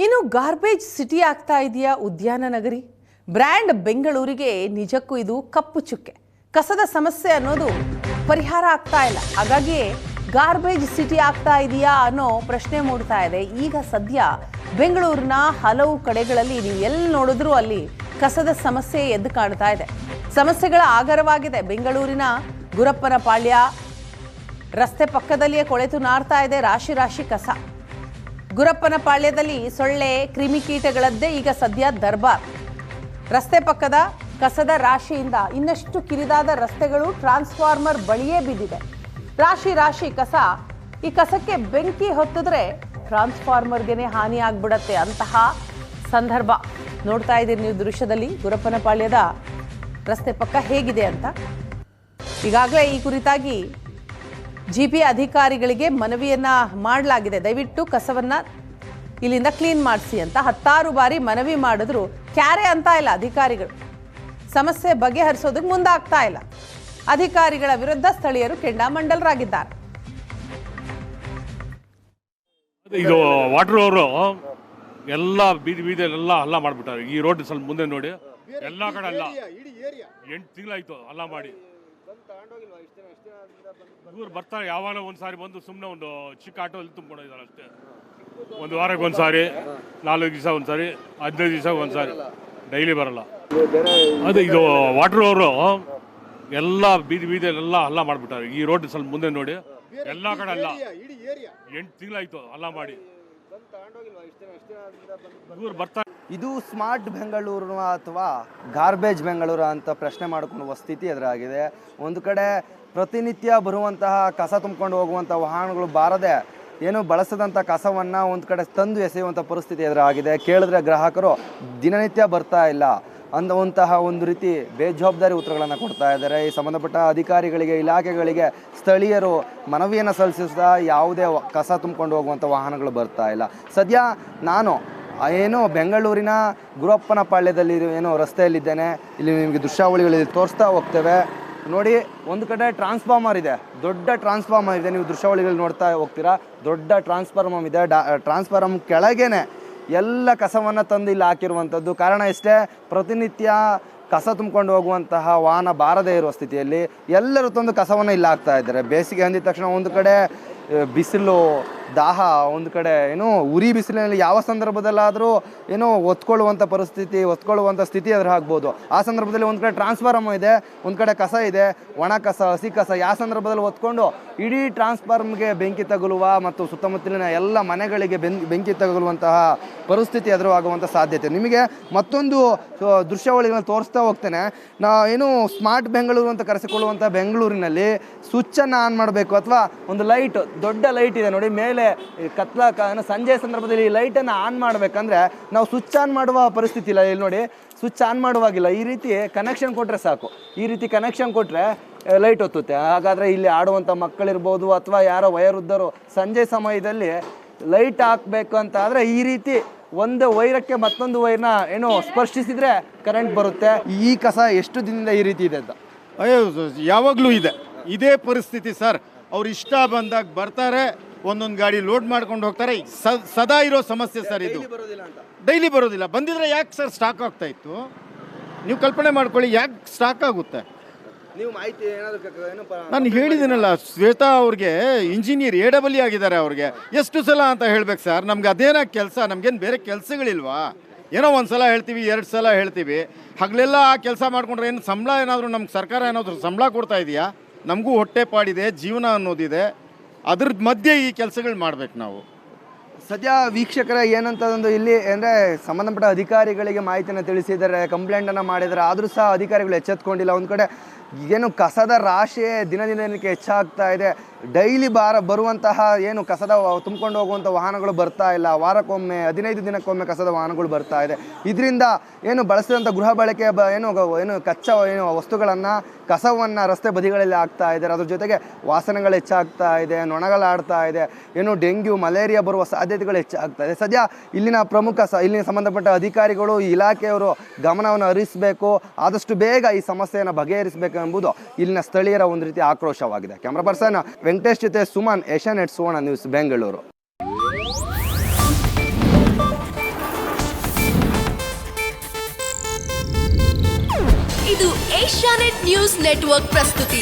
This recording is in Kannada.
ಇನ್ನು ಗಾರ್ಬೇಜ್ ಸಿಟಿ ಆಗ್ತಾ ಇದೆಯಾ ಉದ್ಯಾನ ನಗರಿ? ಬ್ರ್ಯಾಂಡ್ ಬೆಂಗಳೂರಿಗೆ ನಿಜಕ್ಕೂ ಇದು ಕಪ್ಪು ಚುಕ್ಕೆ. ಕಸದ ಸಮಸ್ಯೆ ಅನ್ನೋದು ಪರಿಹಾರ ಆಗ್ತಾ ಇಲ್ಲ. ಹಾಗಾಗಿಯೇ ಗಾರ್ಬೇಜ್ ಸಿಟಿ ಆಗ್ತಾ ಇದೆಯಾ ಅನ್ನೋ ಪ್ರಶ್ನೆ ಮೂಡ್ತಾ ಇದೆ. ಈಗ ಸದ್ಯ ಬೆಂಗಳೂರಿನ ಹಲವು ಕಡೆಗಳಲ್ಲಿ ನೀವು ಎಲ್ಲಿ ನೋಡಿದ್ರೂ ಅಲ್ಲಿ ಕಸದ ಸಮಸ್ಯೆ ಎದ್ದು ಕಾಣ್ತಾ ಇದೆ. ಸಮಸ್ಯೆಗಳ ಆಗರವಾಗಿದೆ. ಬೆಂಗಳೂರಿನ ಗುರಪ್ಪನ ಪಾಳ್ಯ ರಸ್ತೆ ಪಕ್ಕದಲ್ಲಿಯೇ ಕೊಳೆತು ನಾರ್ತಾ ಇದೆ ರಾಶಿ ರಾಶಿ ಕಸ. ಗುರಪ್ಪನ ಪಾಳ್ಯದಲ್ಲಿ ಸೊಳ್ಳೆ ಕ್ರಿಮಿಕೀಟಗಳದ್ದೇ ಈಗ ಸದ್ಯ ದರ್ಬಾರ್. ರಸ್ತೆ ಪಕ್ಕದ ಕಸದ ರಾಶಿಯಿಂದ ಇನ್ನಷ್ಟು ಕಿರಿದಾದ ರಸ್ತೆಗಳು ಟ್ರಾನ್ಸ್ಫಾರ್ಮರ್ ಬಳಿಯೇ ಬಿದ್ದಿದೆ. ರಾಶಿ ರಾಶಿ ಕಸ. ಈ ಕಸಕ್ಕೆ ಬೆಂಕಿ ಹೊತ್ತಿದ್ರೆ ಟ್ರಾನ್ಸ್ಫಾರ್ಮರ್ಗೆನೆ ಹಾನಿ ಆಗ್ಬಿಡತ್ತೆ. ಅಂತಹ ಸಂದರ್ಭ ನೋಡ್ತಾ ಇದ್ದೀರಿ ನೀವು ದೃಶ್ಯದಲ್ಲಿ. ಗುರಪ್ಪನ ಪಾಳ್ಯದ ರಸ್ತೆ ಪಕ್ಕ ಹೇಗಿದೆ ಅಂತ ಈಗಾಗಲೇ ಈ ಕುರಿತಾಗಿ ಜಿಪಿ ಅಧಿಕಾರಿಗಳಿಗೆ ಮನವಿಯನ್ನ ಮಾಡಲಾಗಿದೆ. ದಯವಿಟ್ಟು ಕಸವನ್ನ ಇಲ್ಲಿಂದ ಕ್ಲೀನ್ ಮಾಡಿಸಿ ಅಂತ 10 ಬಾರಿ ಮನವಿ ಮಾಡಿದ್ರು ಕ್ಯಾರೆ ಅಂತ ಇಲ್ಲ ಅಧಿಕಾರಿಗಳು. ಸಮಸ್ಯೆ ಬಗೆಹರಿಸೋದಕ್ಕೆ ಮುಂದಾಗ್ತಾ ಇಲ್ಲ. ಅಧಿಕಾರಿಗಳ ವಿರುದ್ಧ ಸ್ಥಳೀಯರು ಕೆಂಡಾಮಂಡಲರಾಗಿದ್ದಾರೆ. ಇದು ವಾಟರ್ ಅವರು ಎಲ್ಲ ಬೀದಿಯಲ್ಲೆಲ್ಲ ಹಲ್ಲ ಮಾಡಿಬಿಟ್ಟಾರೆ. ಈ ರೋಡ್ ಸ್ವಲ್ಪ ಮುಂದೆ ನೋಡಿ, ಎಲ್ಲ ಕಡೆ ಅಲ್ಲ. 8 ತಿಂಗಳಾಯ್ತು ಹಲ್ಲ ಮಾಡಿ. ಇವ್ರು ಬರ್ತಾರೆ ಯಾವಾಗ ಒಂದ್ಸಾರಿ ಬಂದು ಸುಮ್ಮನೆ ಒಂದು ಚಿಕ್ಕ ಆಟೋಲ್ಲಿ ತುಂಬಿಕೊಂಡಿದ್ದಾರೆ ಅಷ್ಟೇ. ಒಂದು ವಾರಕ್ಕೆ ಒಂದ್ಸಾರಿ, 4 ದಿವಸ ಒಂದ್ಸಾರಿ, 15 ದಿವಸ ಒಂದ್ಸಾರಿ, ಡೈಲಿ ಬರಲ್ಲ. ಅದು ಇದು ವಾಟರ್ ಅವರು ಎಲ್ಲ ಬೀದಿಯಲ್ಲೆಲ್ಲ ಹಲ್ಲ ಮಾಡಿಬಿಟ್ಟಾರೆ. ಈ ರೋಡ್ ಸ್ವಲ್ಪ ಮುಂದೆ ನೋಡಿ, ಎಲ್ಲ ಕಡೆ ಅಲ್ಲ. 8 ತಿಂಗಳಾಯ್ತು ಹಲ್ಲ ಮಾಡಿ. ಇವ್ರು ಬರ್ತಾರೆ. ಇದು ಸ್ಮಾರ್ಟ್ ಬೆಂಗಳೂರು ಅಥವಾ ಗಾರ್ಬೇಜ್ ಬೆಂಗಳೂರು ಅಂತ ಪ್ರಶ್ನೆ ಮಾಡಿಕೊಳ್ಳುವ ಸ್ಥಿತಿ ಎದುರಾಗಿದೆ. ಒಂದು ಕಡೆ ಪ್ರತಿನಿತ್ಯ ಬರುವಂತಹ ಕಸ ತುಂಬಿಕೊಂಡು ಹೋಗುವಂಥ ವಾಹನಗಳು ಬಾರದೆ ಏನು ಬಳಸದಂಥ ಕಸವನ್ನು ಒಂದು ಕಡೆ ತಂದು ಎಸೆಯುವಂಥ ಪರಿಸ್ಥಿತಿ ಎದುರಾಗಿದೆ. ಕೇಳಿದ್ರೆ ಗ್ರಾಹಕರು ದಿನನಿತ್ಯ ಬರ್ತಾ ಇಲ್ಲ ಅನ್ನುವಂತಹ ಒಂದು ರೀತಿ ಬೇಜವಾಬ್ದಾರಿ ಉತ್ತರಗಳನ್ನು ಕೊಡ್ತಾ ಇದ್ದಾರೆ. ಈ ಸಂಬಂಧಪಟ್ಟ ಅಧಿಕಾರಿಗಳಿಗೆ, ಇಲಾಖೆಗಳಿಗೆ ಸ್ಥಳೀಯರು ಮನವಿಯನ್ನು ಸಲ್ಲಿಸಿದ ಯಾವುದೇ ಕಸ ತುಂಬಿಕೊಂಡು ಹೋಗುವಂಥ ವಾಹನಗಳು ಬರ್ತಾ ಇಲ್ಲ. ಸದ್ಯ ನಾನು ಏನು ಬೆಂಗಳೂರಿನ ಗುರಪ್ಪನ ಪಾಳ್ಯದಲ್ಲಿ ಏನು ರಸ್ತೆಯಲ್ಲಿದ್ದೇನೆ. ಇಲ್ಲಿ ನಿಮಗೆ ದೃಶ್ಯಾವಳಿಗಳಲ್ಲಿ ತೋರಿಸ್ತಾ ಹೋಗ್ತೇವೆ ನೋಡಿ. ಒಂದು ಕಡೆ ಟ್ರಾನ್ಸ್ಫಾರ್ಮರ್ ಇದೆ, ದೊಡ್ಡ ಟ್ರಾನ್ಸ್ಫಾರ್ಮರ್ ಇದೆ. ನೀವು ದೃಶ್ಯಾವಳಿಗಳು ನೋಡ್ತಾ ಹೋಗ್ತೀರಾ. ದೊಡ್ಡ ಟ್ರಾನ್ಸ್ಫಾರ್ಮರ್ ಇದೆ. ಟ್ರಾನ್ಸ್ಫಾರ್ಮರ್ ಕೆಳಗೇನೆ ಎಲ್ಲ ಕಸವನ್ನು ತಂದು ಇಲ್ಲಿ ಹಾಕಿರುವಂಥದ್ದು. ಕಾರಣ ಇಷ್ಟೇ, ಪ್ರತಿನಿತ್ಯ ಕಸ ತುಂಬಿಕೊಂಡು ಹೋಗುವಂತಹ ವಾಹನ ಬಾರದೇ ಇರುವ ಸ್ಥಿತಿಯಲ್ಲಿ ಎಲ್ಲರೂ ತಂದು ಕಸವನ್ನು ಇಲ್ಲಿ ಹಾಕ್ತಾ ಇದ್ದಾರೆ. ಬೇಸಿಗೆ ಅಂದಿದ ತಕ್ಷಣ ಒಂದು ಕಡೆ ಬಿಸಿಲು, ದಾಹ, ಒಂದು ಕಡೆ ಏನು ಉರಿ ಬಿಸಿಲಿನಲ್ಲಿ ಯಾವ ಸಂದರ್ಭದಲ್ಲಾದರೂ ಏನೋ ಒತ್ಕೊಳ್ಳುವಂಥ ಸ್ಥಿತಿ ಎದುರಾಗ್ಬೋದು. ಆ ಸಂದರ್ಭದಲ್ಲಿ ಒಂದು ಕಡೆ ಟ್ರಾನ್ಸ್ಫಾರ್ಮರ್ ಇದೆ, ಒಂದು ಕಡೆ ಕಸ ಇದೆ, ಒಣ ಕಸ, ಹಸಿ ಕಸ. ಯಾವ ಸಂದರ್ಭದಲ್ಲಿ ಹೊತ್ಕೊಂಡು ಇಡೀ ಟ್ರಾನ್ಸ್ಫಾರ್ಮರ್ಗೆ ಬೆಂಕಿ ತಗುಲುವ ಮತ್ತು ಸುತ್ತಮುತ್ತಲಿನ ಎಲ್ಲ ಮನೆಗಳಿಗೆ ಬೆಂಕಿ ತಗುಲುವಂತಹ ಪರಿಸ್ಥಿತಿ ಎದುರಾಗುವಂಥ ಸಾಧ್ಯತೆ. ನಿಮಗೆ ಮತ್ತೊಂದು ದೃಶ್ಯಾವಳಿಗಳನ್ನು ತೋರಿಸ್ತಾ ಹೋಗ್ತೇನೆ. ಏನು ಸ್ಮಾರ್ಟ್ ಬೆಂಗಳೂರು ಅಂತ ಕರೆಸಿಕೊಳ್ಳುವಂಥ ಬೆಂಗಳೂರಿನಲ್ಲಿ ಸ್ವಿಚ್ಚನ್ನು ಆನ್ ಮಾಡಬೇಕು ಅಥವಾ ಒಂದು ಲೈಟ್, ದೊಡ್ಡ ಲೈಟ್ ಇದೆ ನೋಡಿ ಮೇಲೆ ಸಂಜೆ ಸಂದರ್ಭದಲ್ಲಿ ಈ ಲೈಟನ್ನು ಆನ್ ಮಾಡಬೇಕಂದ್ರೆ ನಾವು ಸ್ವಿಚ್ ಆನ್ ಮಾಡುವ ಪರಿಸ್ಥಿತಿ ಇಲ್ಲ. ಇಲ್ಲಿ ನೋಡಿ, ಸ್ವಿಚ್ ಆನ್ ಮಾಡುವಾಗಿಲ್ಲ. ಈ ರೀತಿ ಕನೆಕ್ಷನ್ ಕೊಟ್ಟರೆ ಸಾಕು. ಈ ರೀತಿ ಕನೆಕ್ಷನ್ ಕೊಟ್ಟರೆ ಲೈಟ್ ಹೊತ್ತುತ್ತೆ. ಹಾಗಾದರೆ ಇಲ್ಲಿ ಆಡುವಂಥ ಮಕ್ಕಳಿರ್ಬೋದು ಅಥವಾ ಯಾರೋ ವಯೋವೃದ್ಧರು ಸಂಜೆ ಸಮಯದಲ್ಲಿ ಲೈಟ್ ಹಾಕಬೇಕು ಅಂತ ಆದರೆ ಈ ರೀತಿ ಒಂದು ವೈರಕ್ಕೆ ಮತ್ತೊಂದು ವೈರ್ನ ಏನೋ ಸ್ಪರ್ಶಿಸಿದರೆ ಕರೆಂಟ್ ಬರುತ್ತೆ. ಈ ಕಸ ಎಷ್ಟು ದಿನದಿಂದ ಈ ರೀತಿ ಇದೆ ಅಂತ? ಅಯ್ಯೋ, ಯಾವಾಗಲೂ ಇದೆ ಇದೇ ಪರಿಸ್ಥಿತಿ ಸರ್. ಅವ್ರು ಇಷ್ಟ ಬಂದಾಗ ಬರ್ತಾರೆ, ಒಂದೊಂದು ಗಾಡಿ ಲೋಡ್ ಮಾಡ್ಕೊಂಡು ಹೋಗ್ತಾರೆ. ಸದಾ ಇರೋ ಸಮಸ್ಯೆ ಸರ್ ಇದು. ಡೈಲಿ ಬರೋದಿಲ್ಲ. ಬಂದಿದ್ರೆ ಯಾಕೆ ಸರ್ ಸ್ಟಾಕ್ ಆಗ್ತಾ ಇತ್ತು? ನೀವು ಕಲ್ಪನೆ ಮಾಡ್ಕೊಳ್ಳಿ, ಯಾಕೆ ಸ್ಟಾಕ್ ಆಗುತ್ತೆ? ನೀವು ಮಾಹಿತಿ ನಾನು ಹೇಳಿದ್ದೀನಲ್ಲ, ಶ್ವೇತಾ ಅವ್ರಿಗೆ ಇಂಜಿನಿಯರ್ AEE ಆಗಿದ್ದಾರೆ. ಅವ್ರಿಗೆ ಎಷ್ಟು ಸಲ ಅಂತ ಹೇಳ್ಬೇಕು ಸರ್? ನಮ್ಗೆ ಅದೇನ ಕೆಲಸ? ನಮ್ಗೇನು ಬೇರೆ ಕೆಲಸಗಳಿಲ್ವಾ? ಏನೋ ಒಂದು ಸಲ ಹೇಳ್ತೀವಿ, 2 ಸಲ ಹೇಳ್ತೀವಿ. ಹಗಲೆಲ್ಲ ಆ ಕೆಲಸ ಮಾಡ್ಕೊಂಡ್ರೆ ಏನು ಸಂಬಳ ಏನಾದರೂ ನಮ್ಗೆ ಸರ್ಕಾರ ಏನಾದರೂ ಸಂಬಳ ಕೊಡ್ತಾ ಇದೆಯಾ? ನಮಗೂ ಹೊಟ್ಟೆ ಪಾಡಿದೆ, ಜೀವನ ಅನ್ನೋದಿದೆ. ಅದ್ರ ಮಧ್ಯೆ ಈ ಕೆಲಸಗಳು ಮಾಡ್ಬೇಕು ನಾವು. ಸದ್ಯ ವೀಕ್ಷಕರ ಏನಂತಂದು ಇಲ್ಲಿ ಅಂದರೆ ಸಂಬಂಧಪಟ್ಟ ಅಧಿಕಾರಿಗಳಿಗೆ ಮಾಹಿತಿಯನ್ನು ತಿಳಿಸಿದ್ದಾರೆ, ಕಂಪ್ಲೇಂಟನ್ನು ಮಾಡಿದ್ದಾರೆ. ಆದರೂ ಸಹ ಅಧಿಕಾರಿಗಳು ಎಚ್ಚೆತ್ಕೊಂಡಿಲ್ಲ. ಒಂದು ಕಡೆ ಏನು ಕಸದ ರಾಶಿ ದಿನದಿನಕ್ಕೆ ಹೆಚ್ಚಾಗ್ತಾ ಇದೆ. ಡೈಲಿ ಬರುವಂತಹ ಏನು ಕಸದ ತುಂಬಿಕೊಂಡು ಹೋಗುವಂಥ ವಾಹನಗಳು ಬರ್ತಾ ಇಲ್ಲ. ವಾರಕ್ಕೊಮ್ಮೆ, 15 ದಿನಕ್ಕೊಮ್ಮೆ ಕಸದ ವಾಹನಗಳು ಬರ್ತಾ ಇದೆ. ಇದರಿಂದ ಏನು ಬಳಸಿದಂಥ ಗೃಹ ಬಳಕೆ ಏನು ಕಚ್ಚಾ ವಸ್ತುಗಳನ್ನು, ಕಸವನ್ನು ರಸ್ತೆ ಬದಿಗಳಲ್ಲಿ ಹಾಕ್ತಾ ಇದ್ದಾರೆ. ಅದ್ರ ಜೊತೆಗೆ ವಾಸನೆಗಳು ಹೆಚ್ಚಾಗ್ತಾ ಇದೆ, ನೊಣಗಳಾಡ್ತಾ ಇದೆ, ಏನು ಡೆಂಗ್ಯೂ, ಮಲೇರಿಯಾ ಬರುವ ಸಾಧ್ಯತೆಗಳು ಹೆಚ್ಚಾಗ್ತಾ ಇದೆ. ಸದ್ಯ ಇಲ್ಲಿನ ಇಲ್ಲಿನ ಸಂಬಂಧಪಟ್ಟ ಅಧಿಕಾರಿಗಳು, ಇಲಾಖೆಯವರು ಗಮನವನ್ನು ಹರಿಸಬೇಕು. ಆದಷ್ಟು ಬೇಗ ಈ ಸಮಸ್ಯೆಯನ್ನು ಬಗೆಹರಿಸಬೇಕು ಎಂಬುದು ಇಲ್ಲಿನ ಸ್ಥಳೀಯರ ಒಂದು ರೀತಿ ಆಕ್ರೋಶವಾಗಿದೆ. ಕ್ಯಾಮ್ರಾ ಪರ್ಸನ್ ವೆಂಕಟೇಶ್ ಜೊತೆ ಸುಮನ್, ಏಷ್ಯಾನೆಟ್ ಸುವರ್ಣ ನ್ಯೂಸ್, ಬೆಂಗಳೂರು. ಇದು ಏಷ್ಯಾನೆಟ್ ನ್ಯೂಸ್ ನೆಟ್ವರ್ಕ್ ಪ್ರಸ್ತುತಿ.